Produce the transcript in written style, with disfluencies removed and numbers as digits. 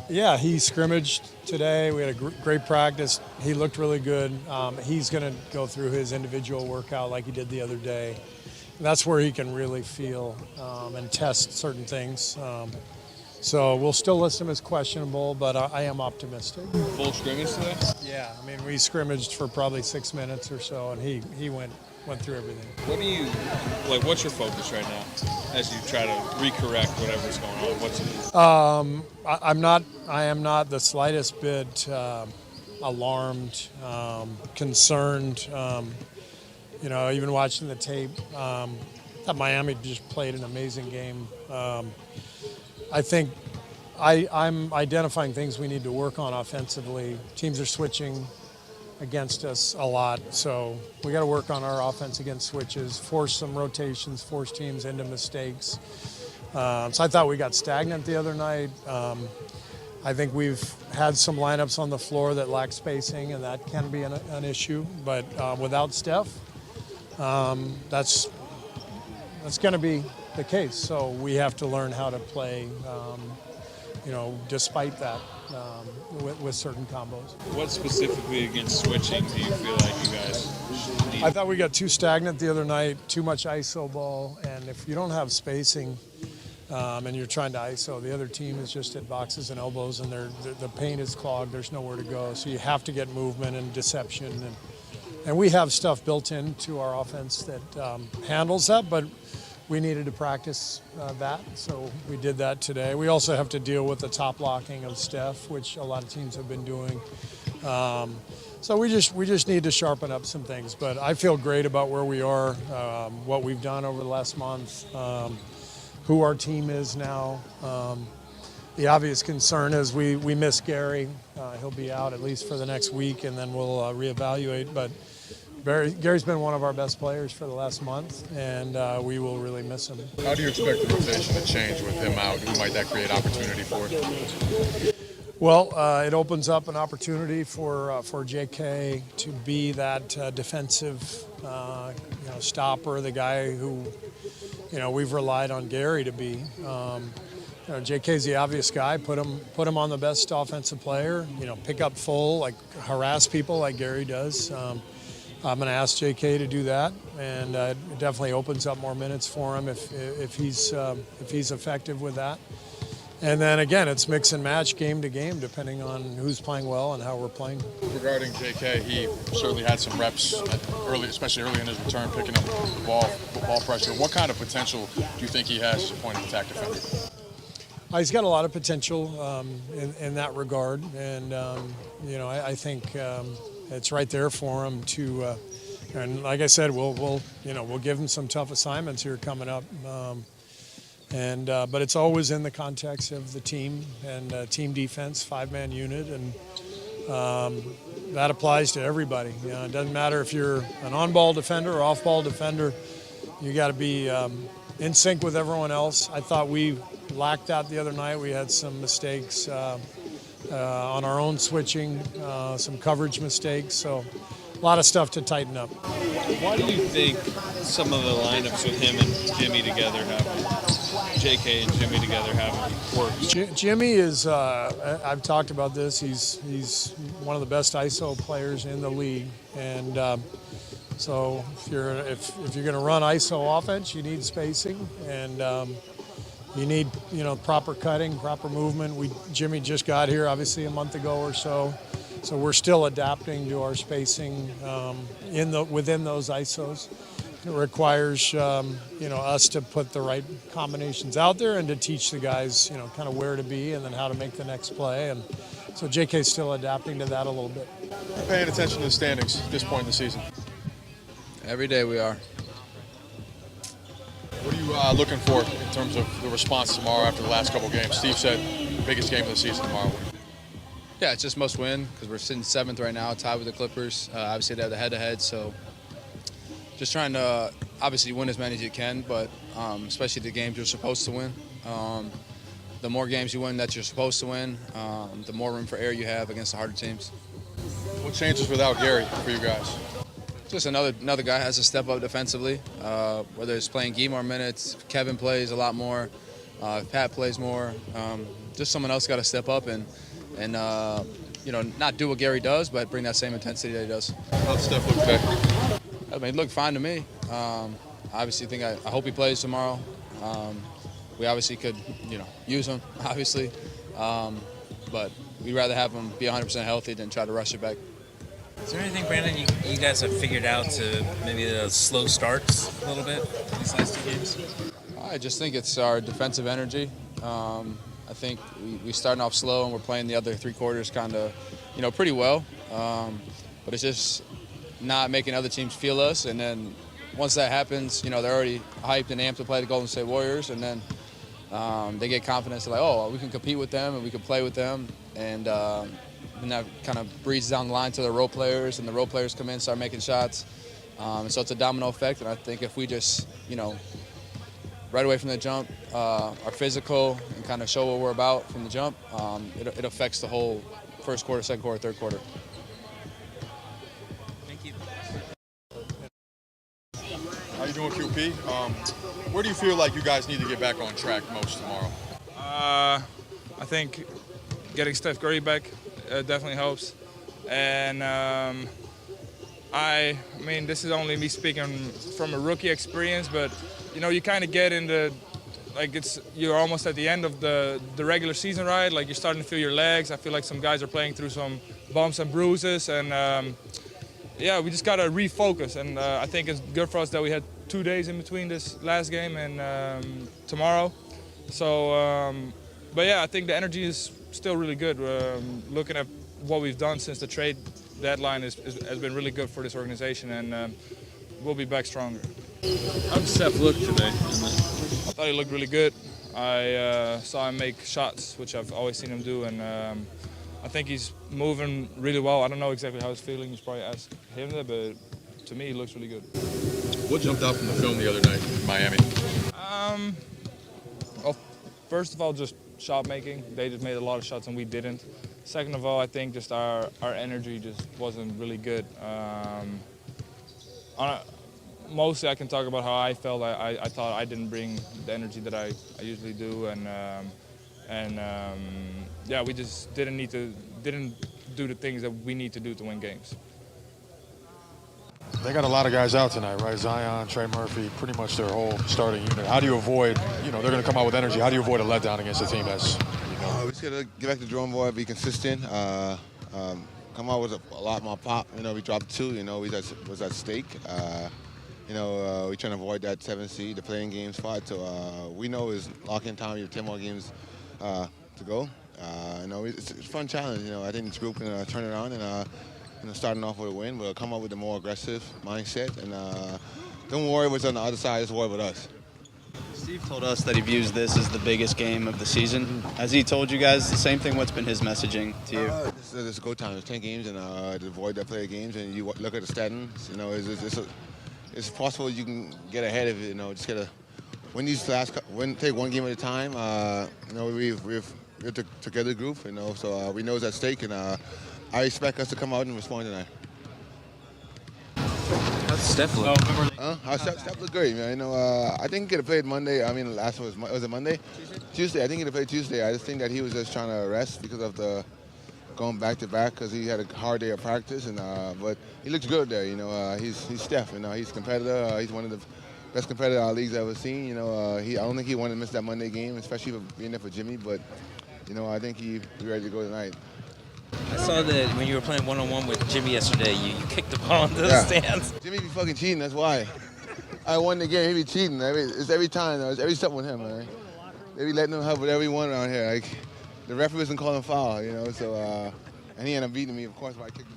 Yeah, he scrimmaged today. We had a great practice. He looked really good. He's going to go through his individual workout like he did the other day. And that's where he can really feel and test certain things. So we'll still list him as questionable, but I am optimistic. Full scrimmage today? Yeah, I mean, we scrimmaged for probably 6 minutes or so, and he went through everything. What's your focus right now as you try to recorrect whatever's going on? What's it? I am not the slightest bit alarmed, concerned. Even watching the tape, that Miami just played an amazing game. I think I'm identifying things we need to work on offensively. Teams are switching against us a lot, so we got to work on our offense against switches, force some rotations, force teams into mistakes. So I thought we got stagnant the other night. I think we've had some lineups on the floor that lack spacing, and that can be an issue. But without Steph, that's going to be the case. So we have to learn how to play, despite that, with certain combos. What specifically against switching do you feel like you guys need? I thought we got too stagnant the other night, too much ISO ball, and if you don't have spacing and you're trying to ISO, the other team is just at boxes and elbows, and the paint is clogged. There's nowhere to go, so you have to get movement and deception, and we have stuff built into our offense that handles that, but we needed to practice that, so we did that today. We also have to deal with the top locking of Steph, which a lot of teams have been doing. So we just need to sharpen up some things. But I feel great about where we are, what we've done over the last month, who our team is now. The obvious concern is we miss Gary. He'll be out at least for the next week, and then we'll reevaluate. But Gary's been one of our best players for the last month, and we will really miss him. How do you expect the rotation to change with him out? Who might that create opportunity for? Well, it opens up an opportunity for JK to be that defensive stopper, the guy who we've relied on Gary to be. JK's the obvious guy. Put him on the best offensive player. Pick up full, harass people like Gary does. I'm going to ask JK to do that, and it definitely opens up more minutes for him if he's effective with that. And then again, it's mix and match game to game, depending on who's playing well and how we're playing. Regarding JK, he certainly had some reps especially early in his return, picking up the ball pressure. What kind of potential do you think he has as a point of attack defender? He's got a lot of potential in that regard, and I think. It's right there for him to, and like I said, we'll give him some tough assignments here coming up, but it's always in the context of the team and team defense, 5-man unit, and that applies to everybody. It doesn't matter if you're an on-ball defender or off-ball defender. You got to be in sync with everyone else. I thought we lacked that the other night. We had some mistakes. On our own switching, some coverage mistakes, so a lot of stuff to tighten up. Why do you think some of the lineups with him and Jimmy together JK and Jimmy together haven't worked? Jimmy is, I've talked about this, he's one of the best ISO players in the league, and so if you're going to run ISO offense, you need spacing, and you need, proper cutting, proper movement. Jimmy just got here, obviously, a month ago or so, so we're still adapting to our spacing within those ISOs. It requires, us to put the right combinations out there and to teach the guys, kind of where to be and then how to make the next play. And so JK's still adapting to that a little bit. Paying attention to the standings at this point in the season? Every day we are. What are you looking for in terms of the response tomorrow after the last couple games? Steve said biggest game of the season tomorrow. Yeah, it's just must win because we're sitting 7th right now, tied with the Clippers. Obviously, they have the head-to-head, so just trying to obviously win as many as you can, but especially the games you're supposed to win. The more games you win that you're supposed to win, the more room for error you have against the harder teams. What changes without Gary for you guys? Just another guy has to step up defensively, whether it's playing more minutes. Kevin plays a lot more. If Pat plays more, just someone else got to step up and not do what Gary does, but bring that same intensity that he does. How's Steph look today? I mean, it looked fine to me. Obviously, I hope he plays tomorrow. We obviously could, use him, obviously. But we'd rather have him be 100% healthy than try to rush it back. Is there anything, Brandon, you guys have figured out to maybe the slow starts a little bit these last 2 games? I just think it's our defensive energy. I think we starting off slow and we're playing the other 3 quarters kind of, pretty well. But it's just not making other teams feel us. And then once that happens, they're already hyped and amped to play the Golden State Warriors. And then they get confidence. They're like, oh, we can compete with them and we can play with them. And that kind of breathes down the line to the role players, and the role players come in, start making shots. And so it's a domino effect. And I think if we just, right away from the jump, are physical and kind of show what we're about from the jump, it affects the whole first quarter, second quarter, third quarter. Thank you. How you doing, QP? Where do you feel like you guys need to get back on track most tomorrow? I think getting Steph Curry back definitely helps. And I mean, this is only me speaking from a rookie experience, but you kind of get into, like, you're almost at the end of the regular season, right? Like, you're starting to feel your legs. I feel like some guys are playing through some bumps and bruises, and yeah, we just got to refocus. And I think it's good for us that we had 2 days in between this last game and tomorrow. So, but yeah, I think the energy is still really good. Looking at what we've done since the trade deadline has been really good for this organization, and we'll be back stronger. How did Steph look today? I thought he looked really good. I saw him make shots, which I've always seen him do, and I think he's moving really well. I don't know exactly how he's feeling. You should probably ask him that, but to me, he looks really good. What jumped out from the film the other night in Miami? Well, first of all, just shot making. They just made a lot of shots and we didn't. Second of all, I think just our energy just wasn't really good. Mostly I can talk about how I felt. I thought I didn't bring the energy that I usually do, and yeah, we just didn't do the things that we need to do to win games. They got a lot of guys out tonight, right? Zion, Trey Murphy, pretty much their whole starting unit. How do you avoid, they're going to come out with energy. How do you avoid a letdown against a team that's, we just got to get back to the drawing board, be consistent, come out with a lot more pop. We dropped 2, we was at stake. We trying to avoid that 7th seed, the playing game spot. So we know it's lock-in time. We have 10 more games to go. It's a fun challenge. I think this group can turn it on and starting off with a win. We'll come up with a more aggressive mindset, and don't worry what's on the other side. Just worry about us. Steve told us that he views this as the biggest game of the season. Has he told you guys the same thing? What's been his messaging to you? It's a go time. It's 10 games, and to avoid that play games, and you look at the standings. It's possible you can get ahead of it. Just gotta take one game at a time. We've together group. So we know it's at stake, and I expect us to come out and respond tonight. How's Steph look? Steph looked great, man. I think he could have played Monday. I mean, last one was it Monday? Tuesday. I think he could have played Tuesday. I just think that he was just trying to rest because of the going back to back, because he had a hard day of practice. And but he looks good there. He's Steph. He's a competitor. He's one of the best competitors our league's ever seen. I don't think he wanted to miss that Monday game, especially for being there for Jimmy. But I think he's ready to go tonight. I saw that when you were playing one-on-one with Jimmy yesterday, you kicked the ball into the stands. Jimmy be fucking cheating, that's why. I won the game, he be cheating. It's every time, it's every step with him, man. They be letting him have whatever he want around here. Like, the referee doesn't call him foul, so, and he ended up beating me, of course, when I kicked the